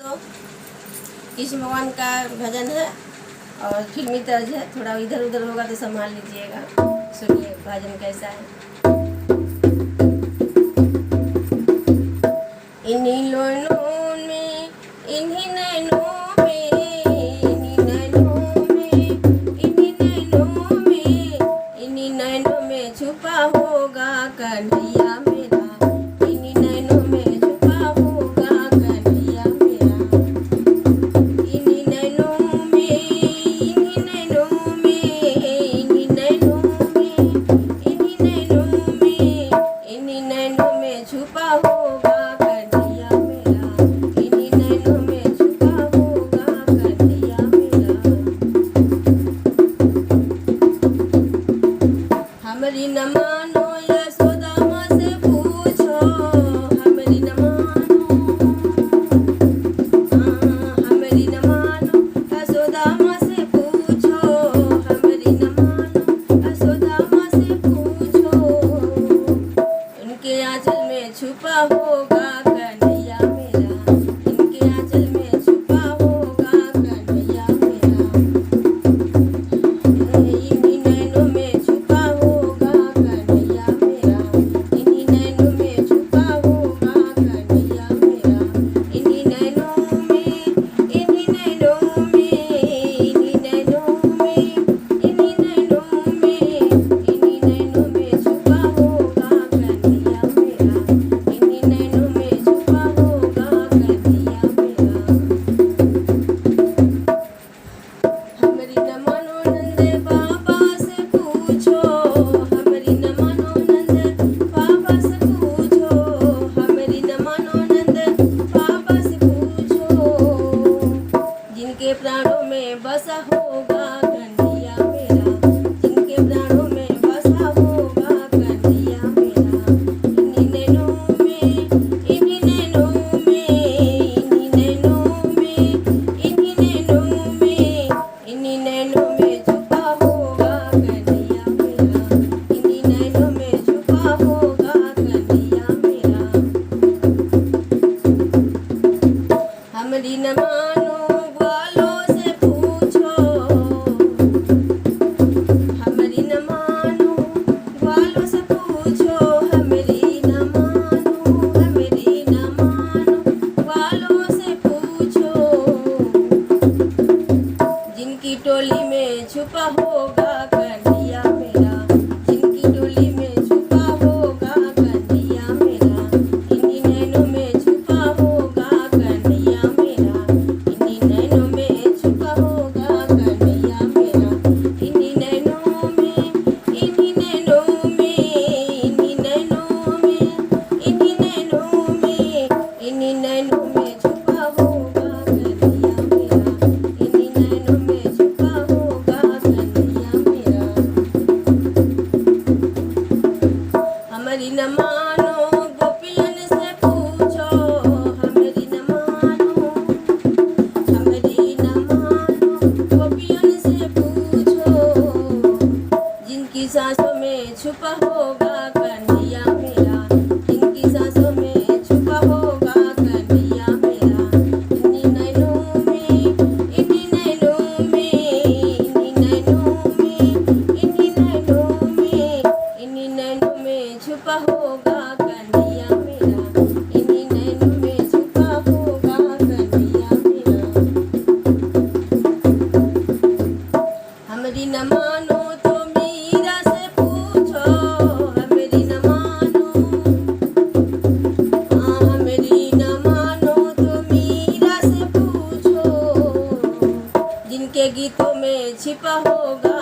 तो कृष्ण भगवान का भजन है और फिल्मी तर्ज है, थोड़ा इधर उधर होगा तो संभाल लीजिएगा। सुनिए भजन कैसा है। इन्हीं लोनों में, इन्हीं नैनों में, इन्हीं नैनों में, इन्हीं नैनों में, इन्हीं नैनों में छुपा होगा कन्हैया मेरा। इन्हीं नैनों में छुपा होगा कन्हैया मेरा। इन्हीं नैनों में, इन्हीं नैनों में, इन्हीं नैनों में, इन्हीं नैनों में, इन्हीं नैनों में छुपा होगा कन्हैया मेरा। इन्हीं नैनों में छुपा होगा कन्हैया मेरा। हमरी न मानो यशोदा माँ से पूछो, हमरी न मानो, हमरी न मानो यशोदा माँ से पूछो, हमरी न मानो यशोदा माँ से पूछो। उनके आंचल में छुपा होगा कन्हैया मेरा। इनके आंचल में छुपा होगा कन्हैया मेरा। इन्हीं नैनों में छुपा होगा कन्हैया मेरा। इन्हीं नैनों में छुपा होगा कन्हैया मेरा। इन्हीं नैनों में, इन्हीं नैनों में, इन्हीं नैनों में, इन्हीं नैनों में, इन्हीं नैनों में छुपा होगा कन्हैया मेरा। इन्हीं नैनों में छुपा होगा कन्हैया मेरा। हमरी न मानो नंद बाबा से पूछो, हमरी न मानो नंद बाबा से पूछो, हमरी न मानो नंद बाबा से पूछो। जिनके प्राणों में बसा होगा कन्हैया मेरा। जिनके प्राणों में बसा होगा कन्हैया मेरा। इन्हीं नैनों में, इन्हीं नैनों में, इन्हीं नैनों में, इन्हीं नैनों में, इन्हीं नैनों में छुपा होगा कन्हैया मेरा। इन्हीं नैनों में छुपा होगा कन्हैया मेरा। हमरी न मानो ग्वालों से पूछो, हमरी न मानो ग्वालों से पूछो, हमरी न मानो, हमरी न मानो ग्वालों से पूछो। जिनकी टोली में छुपा होगा कन्हैया मेरा। जिनकी टोली में छुपा होगा कन्हैया मेरा। इन्हीं नैनों में छुपा होगा कन्हैया मेरा। इन्हीं नैनों में छुपा होगा कन्हैया मेरा। इन्हीं नैनों में, इन्हीं नैनों में, इन्हीं नैनों में, इन्हीं नैनों में, इन्हीं नैनों में छुपा होगा कन्हैया मेरा। इन्हीं नैनों में छुपा होगा कन्हैया मेरा। हमरी न मानो गोपियन से पूछो, हमरी न मानो, हमरी न मानो गोपियन से पूछो। जिनकी सांसों में छुपा होगा कन्हैया मेरा। जिनकी सांसों में छुपा होगा कन्हैया मेरा। इन्हीं नैनों में, इन्हीं नैनों में, इन्हीं नैनों में, इन्हीं नैनों में, इन्हीं नैनों में छुपा होगा कन्हैया मेरा। इन्हीं नैनों में छुपा होगा कन्हैया मेरा। हमरी न मानो तो मीरा से पूछो, हमरी न मानो, हमरी न मानो तो मीरा से पूछो। जिनके गीतों में छिपा होगा